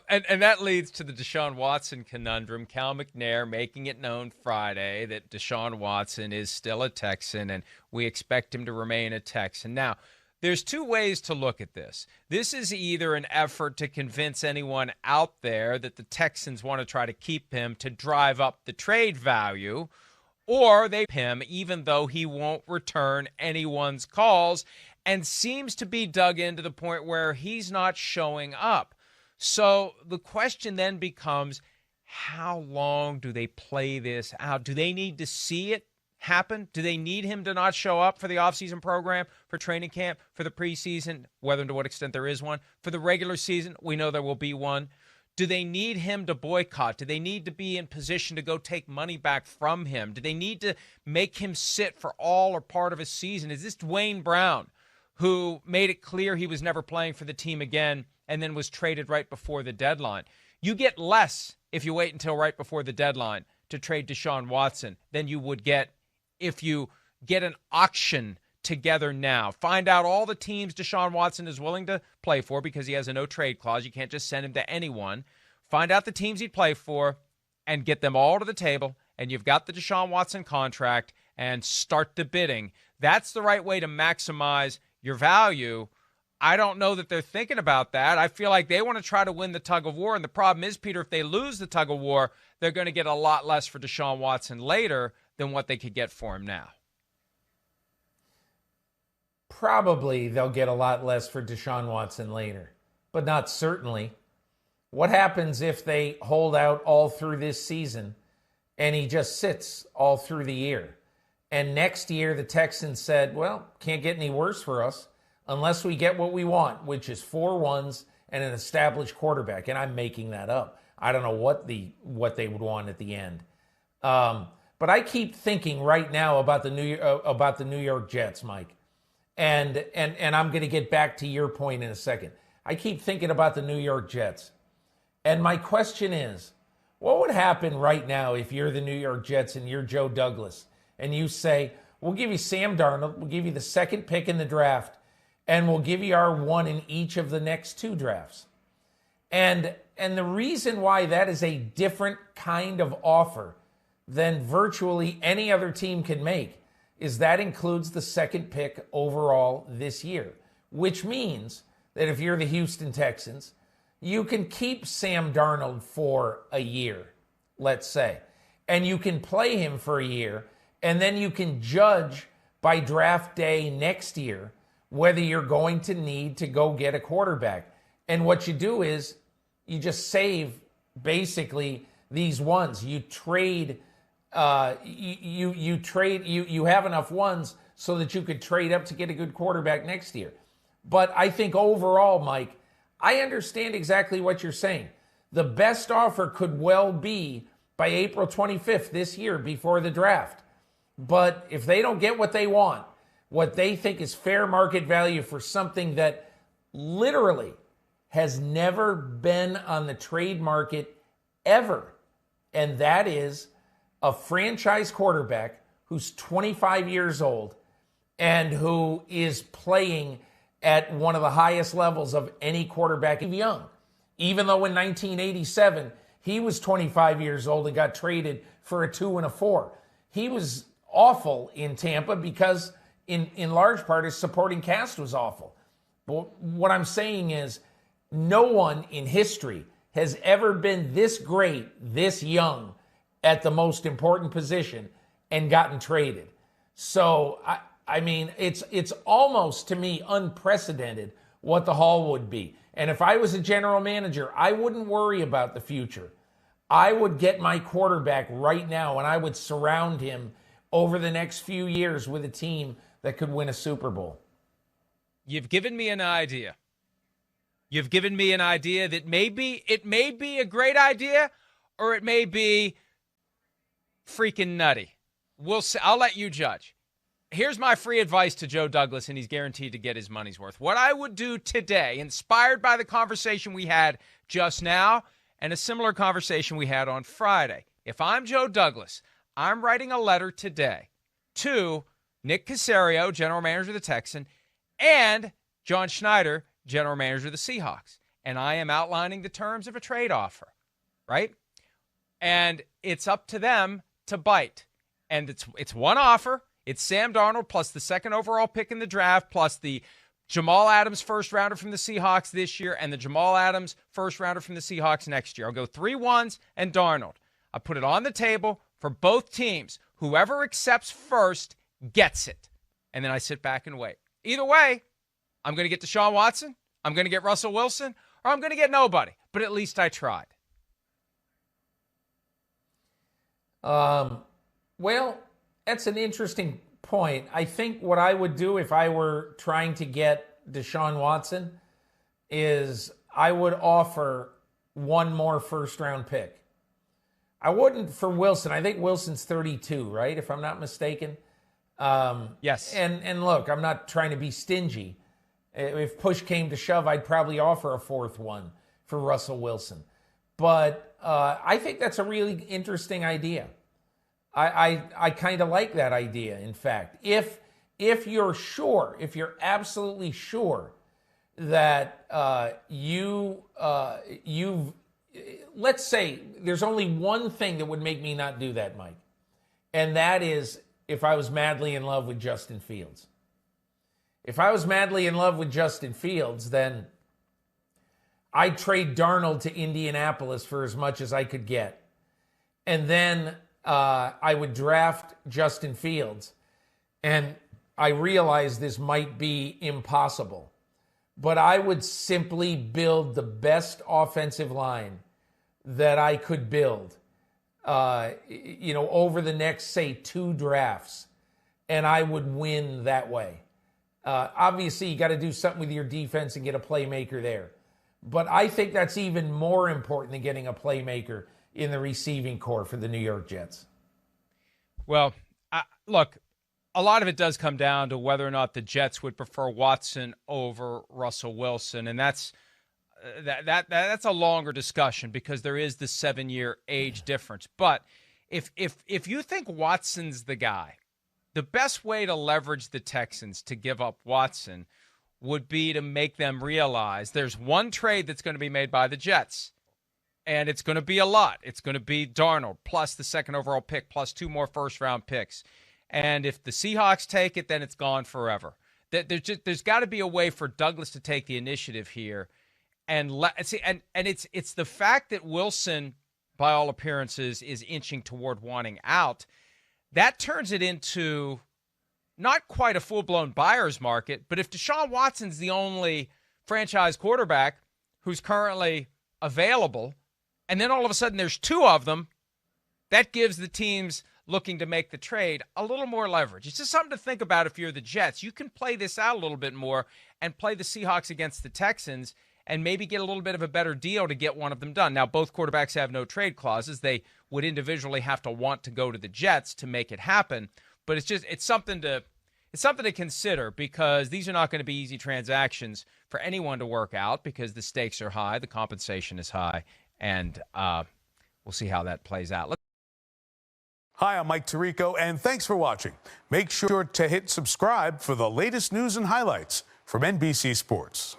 And that leads to the Deshaun Watson conundrum. Cal McNair making it known Friday that Deshaun Watson is still a Texan, and we expect him to remain a Texan. Now, there's two ways to look at this. This is either an effort to convince anyone out there that the Texans want to try to keep him to drive up the trade value, or they him even though he won't return anyone's calls and seems to be dug in to the point where he's not showing up. So the question then becomes, how long do they play this out? Do they need to see it happen? Do they need him to not show up for the offseason program, for training camp, for the preseason, whether and to what extent there is one? For the regular season, we know there will be one. Do they need him to boycott? Do they need to be in position to go take money back from him? Do they need to make him sit for all or part of a season? Is this Dwayne Brown, who made it clear he was never playing for the team again and then was traded right before the deadline? You get less if you wait until right before the deadline to trade Deshaun Watson than you would get if you get an auction together now. Find out all the teams Deshaun Watson is willing to play for because he has a no-trade clause. You can't just send him to anyone. Find out the teams he'd play for and get them all to the table, and you've got the Deshaun Watson contract, and start the bidding. That's the right way to maximize your value. I don't know that they're thinking about that. I feel like they want to try to win the tug of war, and the problem is, Peter, if they lose the tug of war, they're going to get a lot less for Deshaun Watson later than what they could get for him now. Probably they'll get a lot less for Deshaun Watson later, but not certainly. What happens if they hold out all through this season and he just sits all through the year? And next year the Texans said, well, can't get any worse for us unless we get what we want, which is 4 wins and an established quarterback. And I'm making that up. I don't know what they would want at the end. But I keep thinking right now about the New York Jets, Mike. And I'm going to get back to your point in a second. I keep thinking about the New York Jets. And my question is, what would happen right now if you're the New York Jets and you're Joe Douglas and you say, we'll give you Sam Darnold, we'll give you the second pick in the draft, and we'll give you our 1 in each of the next 2 drafts. And the reason why that is a different kind of offer than virtually any other team can make is that includes the second pick overall this year, which means that if you're the Houston Texans, you can keep Sam Darnold for a year, let's say, and you can play him for a year, and then you can judge by draft day next year whether you're going to need to go get a quarterback. And what you do is you just save basically these ones. You trade. You have enough ones so that you could trade up to get a good quarterback next year. But I think overall, Mike, I understand exactly what you're saying. The best offer could well be by April 25th this year before the draft. But if they don't get what they want, what they think is fair market value for something that literally has never been on the trade market ever, and that is a franchise quarterback who's 25 years old and who is playing at one of the highest levels of any quarterback young. Even though in 1987, he was 25 years old and got traded for a 2 and a 4. He was awful in Tampa because in large part his supporting cast was awful. But what I'm saying is no one in history has ever been this great, this young, at the most important position and gotten traded. So, I mean, it's almost, to me, unprecedented what the haul would be. And if I was a general manager, I wouldn't worry about the future. I would get my quarterback right now, and I would surround him over the next few years with a team that could win a Super Bowl. You've given me an idea. You've given me an idea that it may be a great idea, or it may be freaking nutty. We'll see. I'll let you judge. Here's my free advice to Joe Douglas, and he's guaranteed to get his money's worth. What I would do today, inspired by the conversation we had just now and a similar conversation we had on Friday. If I'm Joe Douglas, I'm writing a letter today to Nick Caserio, general manager of the Texans, and John Schneider, general manager of the Seahawks. and I am outlining the terms of a trade offer, right? And it's up to them to bite. And it's one offer. It's Sam Darnold plus the second overall pick in the draft plus the Jamal Adams first rounder from the Seahawks this year and the Jamal Adams first rounder from the Seahawks next year. I'll go 3 ones and Darnold. I put it on the table for both teams. Whoever accepts first gets it. And then I sit back and wait. Either way, I'm going to get Deshaun Watson, I'm going to get Russell Wilson, or I'm going to get nobody. But at least I tried. Well, that's an interesting point. I think what I would do if I were trying to get Deshaun Watson is I would offer one more first-round pick. I wouldn't for Wilson. I think Wilson's 32, right, if I'm not mistaken. Yes. And look, I'm not trying to be stingy. If push came to shove, I'd probably offer a fourth one for Russell Wilson. But I think that's a really interesting idea. I kind of like that idea, in fact. If you're sure, if you're absolutely sure that let's say there's only one thing that would make me not do that, Mike, and that is if I was madly in love with Justin Fields. If I was madly in love with Justin Fields, then I'd trade Darnold to Indianapolis for as much as I could get. And then I would draft Justin Fields. And I realize this might be impossible, but I would simply build the best offensive line that I could build, over the next, say, 2 drafts. And I would win that way. Obviously, you got to do something with your defense and get a playmaker there. But I think that's even more important than getting a playmaker in the receiving corps for the New York Jets. Well, look, a lot of it does come down to whether or not the Jets would prefer Watson over Russell Wilson, and that's a longer discussion because there is the 7-year age difference. But if you think Watson's the guy, the best way to leverage the Texans to give up Watson would be to make them realize there's one trade that's going to be made by the Jets, and it's going to be a lot. It's going to be Darnold plus the second overall pick plus 2 more first-round picks. And if the Seahawks take it, then it's gone forever. There's got to be a way for Douglas to take the initiative here. And it's the fact that Wilson, by all appearances, is inching toward wanting out. That turns it into not quite a full-blown buyer's market, but if Deshaun Watson's the only franchise quarterback who's currently available, and then all of a sudden there's 2 of them, that gives the teams looking to make the trade a little more leverage. It's just something to think about if you're the Jets. You can play this out a little bit more and play the Seahawks against the Texans and maybe get a little bit of a better deal to get one of them done. Now, both quarterbacks have no trade clauses. They would individually have to want to go to the Jets to make it happen. But it's something to consider because these are not going to be easy transactions for anyone to work out because the stakes are high, the compensation is high, and we'll see how that plays out. Hi, I'm Mike Tirico, and thanks for watching. Make sure to hit subscribe for the latest news and highlights from NBC Sports.